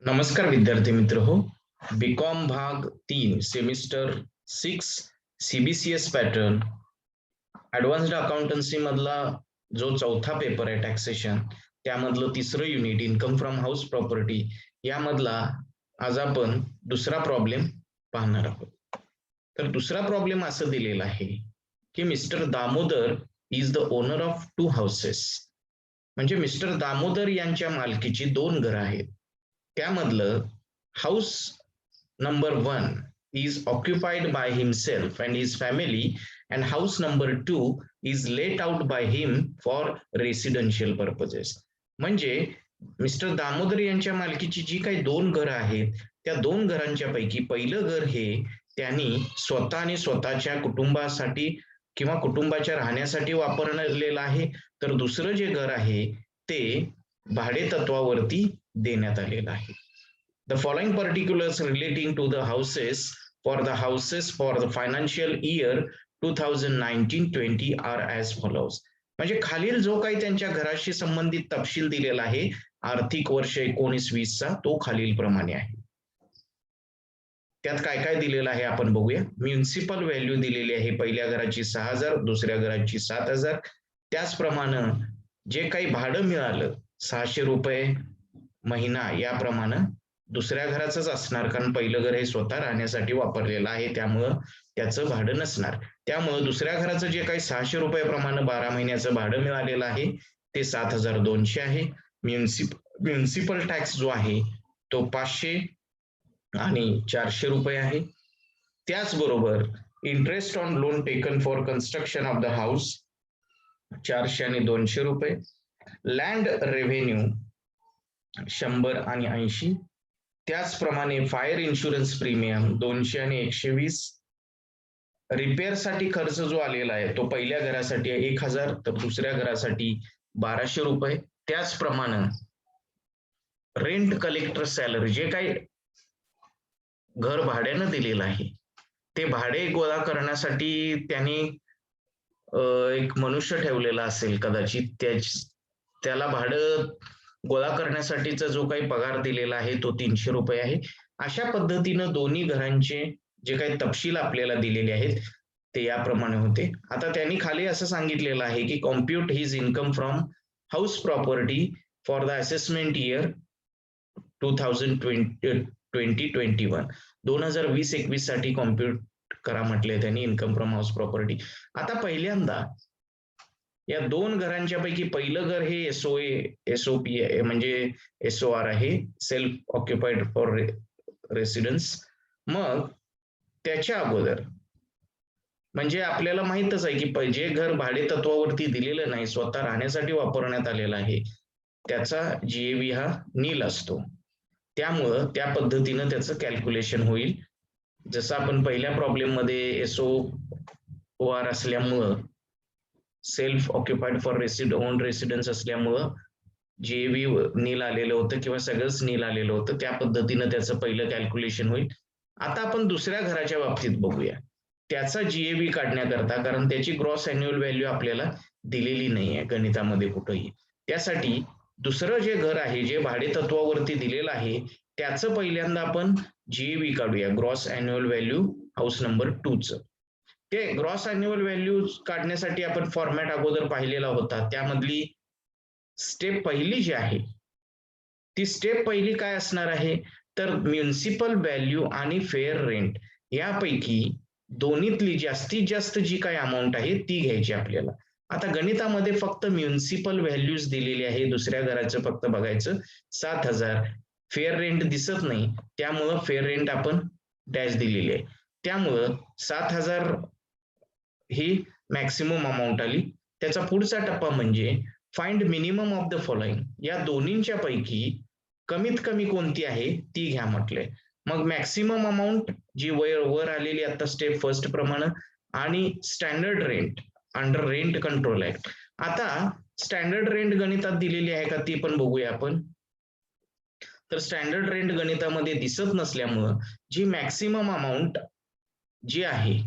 नमस्कार विद्यार्थी मित्र हो. बीकॉम भाग 3 semester 6 CBCS pattern advanced accountancy मधला जो चौथा पेपर आहे टॅक्सेशन त्यामधलं तिसरं unit income from house property यामधला आज आपण दुसरा प्रॉब्लेम पाहणार आहोत. तर दुसरा प्रॉब्लेम असं दिलेला आहे की mister Damodar is the owner of 2 houses. म्हणजे मिस्टर दामोदर यांच्या मालकीची 2 घरं आहेत. त्यामधलं house number 1 is occupied by himself and his family and house number 2 is let out by him for residential purposes. म्हणजे मिस्टर दामोदर यांच्या मालकीची जी काही 2 घरं आहेत त्या 2 घरांच्या पैकी पहिलं घर हे त्यांनी स्वतः आणि स्वतःच्या कुटुंबासाठी किंवा कुटुंबाच्या राहण्यासाठी वापरलेलं आहे. तर दुसरं जे घर आहे ते भाडे तत्वावरती देण्यात आलेलं आहे. The following particulars relating to the houses for the financial year 2019-20 are as follows. म्हणजे खालील जो काही त्यांच्या घराशी संबंधित तपशील दिलेला आहे आर्थिक वर्ष 19-20 चा तो खालील प्रमाणे आहे. त्यात काय काय दिलेलं आहे आपण बघूया. म्युनिसिपल व्हॅल्यू दिलेली आहे. पहिल्या घराची 6,000, दुसऱ्या घराची 7,000. त्याचप्रमाणे जे काही भाडं मिळालं 600 रुपये महिना याप्रमाणे दुसऱ्या घराचंच असणार, कारण पहिलं घर हे स्वतः राहण्यासाठी वापरलेलं आहे त्यामुळं त्याचं भाडं नसणार. त्यामुळं दुसऱ्या घराचं जे काही 600 रुपयाप्रमाणे 12 महिन्याचं भाडं मिळालेलं आहे ते 7,200 आहे. म्युनिसिपल टॅक्स जो आहे तो 500 आणि 400 रुपये आहे. त्याचबरोबर interest on loan taken for construction of the house 400 आणि 200 रुपये. लँड रेव्हेन्यू 100 आणि 80. त्याचप्रमाणे फायर इन्शुरन्स प्रीमियम 200 आणि 120. रिपेअर साठी खर्च जो आलेला आहे तो पहिल्या घरासाठी 1,000 तर दुसऱ्या घरासाठी 1200 रुपये. त्याचप्रमाणे रेंट कलेक्टर सॅलरी जे काही घर भाड्यानं दिलेलं आहे ते भाडे गोळा करण्यासाठी त्यांनी एक मनुष्य ठेवलेला असेल कदाचित, त्याला भाडं गोळा करण्यासाठीचा जो काही पगार दिलेला आहे तो 300 रुपये आहे. अशा पद्धतीनं दोन्ही घरांचे जे काही तपशील आपल्याला दिलेले आहेत ते याप्रमाणे होते. आता त्यांनी खाली असं सांगितलेलं आहे की compute his income from house property for the assessment year 2020-21 2020-21 साठी कॉम्प्युट करा म्हटले त्यांनी इन्कम फ्रॉम हाऊस प्रॉपर्टी. आता पहिल्यांदा या 2 घरांच्या पैकी पहिलं घर हे SOP म्हणजे SOR आहे, सेल्फ ऑक्युपाइड फॉर रेसिडेन्स. मग त्याच्या अगोदर म्हणजे आपल्याला माहितच आहे की जे घर भाडे तत्वावरती दिलेलं नाही, स्वतः राहण्यासाठी वापरण्यात आलेलं आहे त्याचा GAV हा नील असतो. त्यामुळं त्या पद्धतीनं त्याचं कॅल्क्युलेशन होईल. जसं आपण पहिल्या प्रॉब्लेम मध्ये SOR असल्यामुळं self occupied for on residence असल्यामुळं GAV नील आलेलं होतं किंवा सगळंच नील आलेलं होतं. त्या पद्धतीनं त्याचं पहिलं कॅल्क्युलेशन होईल. आता आपण दुसऱ्या घराच्या बाबतीत बघूया. त्याचा GAV काढण्याकरता, कारण त्याची ग्रॉस अॅन्युअल व्हॅल्यू आपल्याला दिलेली नाहीये गणितामध्ये कुठेही. त्यासाठी दुसरं जे घर आहे जे भाडे तत्वावरती दिलेलं आहे त्याचं पहिल्यांदा आपण GAV काढूया, gross annual value house number 2 चं. ते ग्रॉस अॅन्युअल व्हॅल्यू काढण्यासाठी आपण फॉर्मॅट अगोदर पाहिलेला होता. त्यामधली स्टेप पहिली जी आहे ती स्टेप पहिली काय असणार आहे तर म्युनिसिपल व्हॅल्यू आणि फेअर रेंट यापैकी दोन्हीतली जास्तीत जास्त जी काही अमाऊंट आहे ती घ्यायची आपल्याला. आता गणितामध्ये फक्त म्युनिसिपल व्हॅल्यूज दिलेली आहे. दुसऱ्या घराचं फक्त बघायचं 7,000. फेअर रेंट दिसत नाही त्यामुळं फेअर रेंट आपण डॅश दिलेली आहे. त्यामुळं 7,000 ही मॅक्सिमम अमाऊंट आली. त्याचा पुढचा टप्पा म्हणजे find minimum of the following. या दोन्हींच्या पैकी कमीत कमी कोणती आहे ती घ्या म्हटलंय. मग मॅक्सिमम अमाऊंट जी वर आलेली आता स्टेप फर्स्ट प्रमाणे आणि standard rent under rent control act. आता स्टँडर्ड रेंट गणितात दिलेली आहे का ती पण बघूया आपण. तर स्टँडर्ड रेंट गणितामध्ये दिसत नसल्यामुळं जी मॅक्सिमम अमाऊंट जी आहे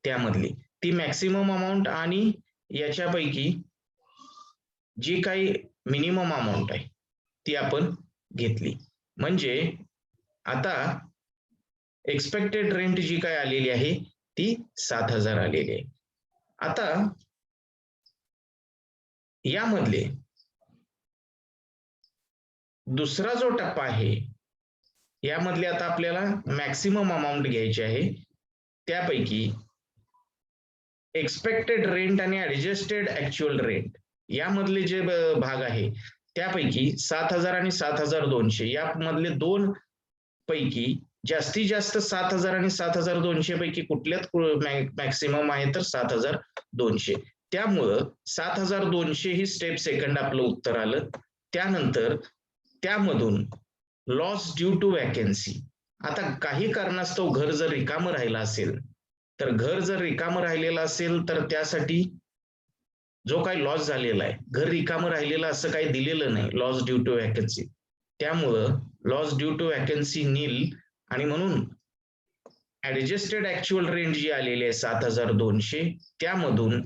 त्यामधली ती मॅक्सिमम अमाऊंट आणि याच्यापैकी जी काही मिनिमम अमाऊंट आहे ती आपण घेतली. म्हणजे आता एक्सपेक्टेड रेंट जी काय आलेली आहे ती 7,000 आलेली आहे. आता यामधले दुसरा जो टप्पा आहे यामधले आता आपल्याला मॅक्सिमम अमाऊंट घ्यायची आहे. त्यापैकी एक्सपेक्टेड रेंट आणि ऍडजस्टेड ऍक्च्युअल रेंट यामधले जे भाग आहे त्यापैकी 7,000 आणि 7,200 यामधले दोन पैकी जास्तीत जास्त 7,000 आणि 7,200 पैकी कुठल्यात मॅक्सिमम आहे तर 7,200. त्यामुळं 7,200 ही स्टेप सेकंड आपलं उत्तर आलं. त्यानंतर त्यामधून लॉस ड्यू टू वॅकन्सी. आता काही कारणास्तव घर जर रिकामं राहिलं असेल तर घर जर रिकामं राहिलेलं असेल तर त्यासाठी जो काही लॉस झालेला आहे, घर रिकामं राहिलेलं असं काही दिलेलं नाही लॉस ड्यू टू वॅकन्सी. त्यामुळं लॉस ड्यू टू वॅकन्सी नील आणि म्हणून ऍडजस्टेड ऍक्च्युअल रेंट जी आलेली आहे 7,200 त्यामधून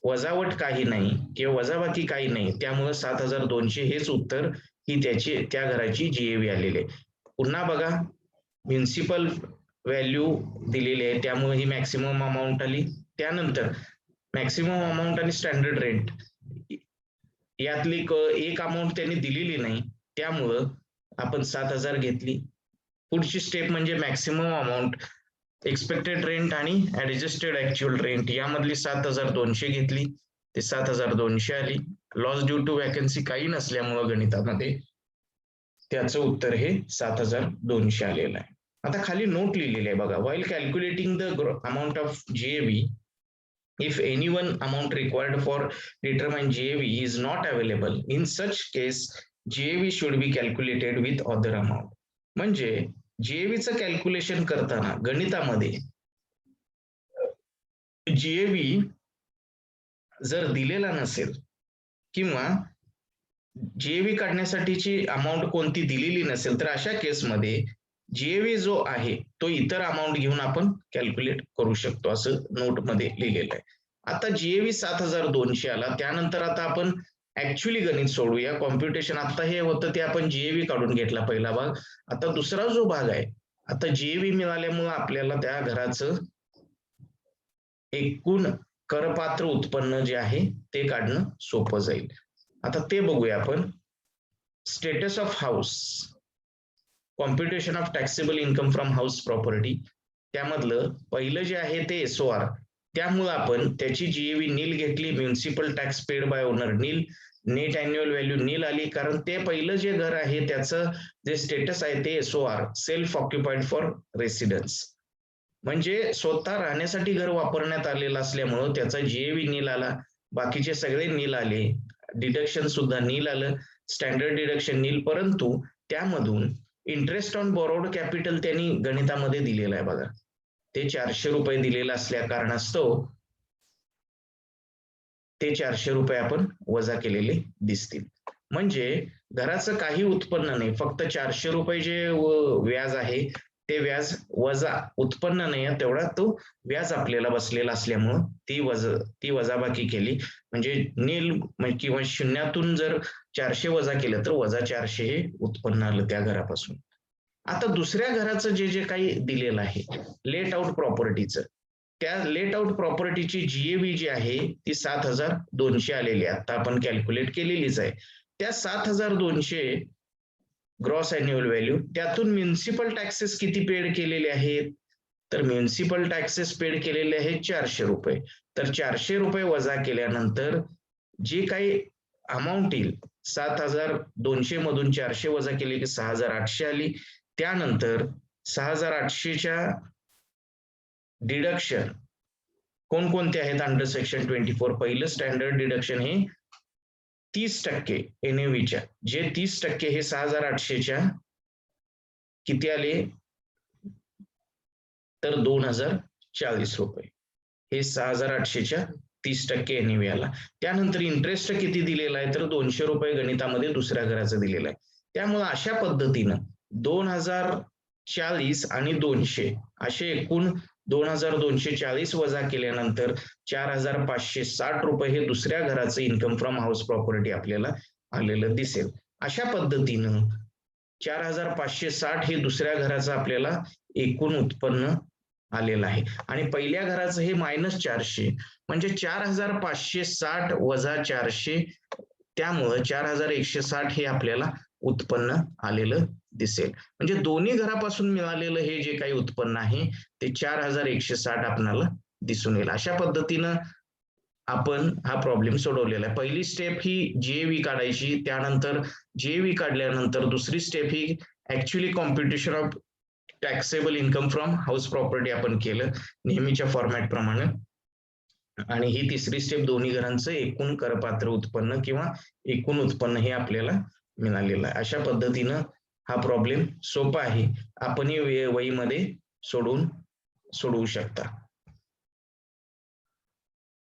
वजावट काही नाही किंवा वजाबाकी काही नाही. त्यामुळे 7,200 हेच उत्तर ही त्याची त्या घराची जीएव्ही आलेली आहे. पुन्हा बघा म्युन्सिपल व्हॅल्यू दिलेली आहे त्यामुळे ही मॅक्सिमम अमाऊंट आली. त्यानंतर मॅक्सिमम अमाऊंट आणि स्टँडर्ड रेंट यातली एक अमाऊंट त्यांनी दिलेली नाही त्यामुळं आपण 7,000 घेतली. पुढची स्टेप म्हणजे मॅक्सिमम अमाऊंट एक्सपेक्टेड रेंट आणि ऍडजस्टेड ऍक्च्युअल रेंट यामधली 7,200 घेतली. ते 7,200 आली. लॉस ड्यू टू वॅकन्सी काही नसल्यामुळं गणितामध्ये त्याचं उत्तर हे 7,200 आलेलं आहे. आता खाली नोट लिहिलेली आहे बघा. While calculating the amount of GAV if any one amount required for determine GAV is not available, in such case GAV should be calculated with other amount. म्हणजे जीएव्हीचं कॅल्क्युलेशन करताना गणितामध्ये जीएव्ही जर दिलेला नसेल किंवा जीएव्ही काढण्यासाठीची अमाऊंट कोणती दिलेली नसेल तर अशा केसमध्ये जीएव्ही जो आहे तो इतर अमाऊंट घेऊन आपण कॅल्क्युलेट करू शकतो असं नोटमध्ये लिहिलेलं आहे. आता जीएव्ही 7,200 आला. त्यानंतर आता आपण ऍक्च्युअली गणित सोडूया. कॉम्प्युटेशन आता हे होतं ते आपण जीएव्ही काढून घेतला पहिला भाग. आता दुसरा जो भाग आहे आता जीएव्ही मिळाल्यामुळे आपल्याला त्या घराचं एकूण करपात्र उत्पन्न जे आहे ते काढणं सोपं जाईल. आता ते बघूया आपण. Status of house computation of taxable income from house property त्यामधलं पहिलं जे आहे ते एसओआर. त्यामुळे आपण त्याची जीएव्ही नील घेतली. Municipal tax paid by owner nil. Net annual value nil आली कारण ते पहिलं जे घर आहे त्याचं जे स्टेटस आहे ते SOR self occupied for residence म्हणजे स्वतः राहण्यासाठी घर वापरण्यात आलेलं असल्यामुळं त्याचा जीएव्ही नील आला. बाकीचे सगळे नील आले. डिडक्शन सुद्धा नील आलं. स्टँडर्ड डिडक्शन नील. परंतु त्यामधून इंटरेस्ट ऑन बोरोड कॅपिटल त्यांनी गणितामध्ये दिलेलं आहे बघा. ते 400 रुपये दिलेलं असल्या कारणास्तव ते 400 रुपये आपण वजा केलेले दिसतील. म्हणजे घराचं काही उत्पन्न नाही फक्त 400 रुपये जे व्याज आहे ते व्याज वजा उत्पन्न नाही तेवढा तो व्याज आपल्याला बसलेला असल्यामुळं ती वजाबाकी केली म्हणजे नील किंवा शून्यातून जर 400 वजा केलं तर वजा 400 हे उत्पन्न आलं त्या घरापासून. आता दुसऱ्या घराचं जे काही दिलेलं आहे लेट आउट प्रॉपर्टीचं त्या लेट आउट प्रॉपर्टीची जीएव्ही जी आहे ती 7,200 आलेली आहे. आता आपण कॅल्क्युलेट केलेलीच आहे. त्या 7,200 ग्रॉस अॅन्युअल व्हॅल्यू त्यातून म्युन्सिपल टॅक्सेस किती पेड केलेले आहेत तर म्युन्सिपल टॅक्सेस पेड केलेले आहेत 400 रुपये. तर 400 रुपये वजा केल्यानंतर जे काही अमाऊंट येईल 7,200 मधून 400 वजा केले की 6,800 आली. त्यानंतर 6,800च्या डिडक्शन कोणकोणते आहेत अंडर सेक्शन 24. पहिलं स्टँडर्ड डिडक्शन हे 30% एनएव्हीच्या जे 30% हे 6,800च्या किती आले तर 2,040 रुपये. हे 6,800च्या 30% एनएव्ही आला. त्यानंतर इंटरेस्ट किती दिलेला आहे तर 200 रुपये गणितामध्ये दुसऱ्या घराचं दिलेलं आहे. त्यामुळे अशा पद्धतीनं 2,040 आणि 200 असे एकूण 2,240 वजा केल्यानंतर 4,560 रुपये हे दुसऱ्या घराचं इन्कम फ्रॉम हाऊस प्रॉपर्टी आपल्याला आलेलं दिसेल. अशा पद्धतीनं 4,560 हे दुसऱ्या घराचं आपल्याला एकूण उत्पन्न आलेलं आहे आणि पहिल्या घराचं हे -400 म्हणजे 4,560 वजा 400 त्यामुळं 4,160 हे आपल्याला उत्पन्न आलेलं दिसेल. म्हणजे दोन्ही घरापासून मिळालेलं हे जे काही उत्पन्न आहे ते 4,160 आपणाला दिसून येईल. अशा पद्धतीनं आपण हा प्रॉब्लेम सोडवलेला आहे. पहिली स्टेप ही जीएव्ही काढायची, त्यानंतर जीएव्ही काढल्यानंतर दुसरी step he actually computation of taxable income from house property आपण केलं नेहमीच्या फॉर्मॅट प्रमाणे आणि ही तिसरी स्टेप दोन्ही घरांचं एकूण करपात्र उत्पन्न किंवा एकूण उत्पन्न हे आपल्याला मिळालेलं आहे. अशा पद्धतीनं हा प्रॉब्लेम सोपा आहे. आपणही वहीमध्ये सोडवू शकता.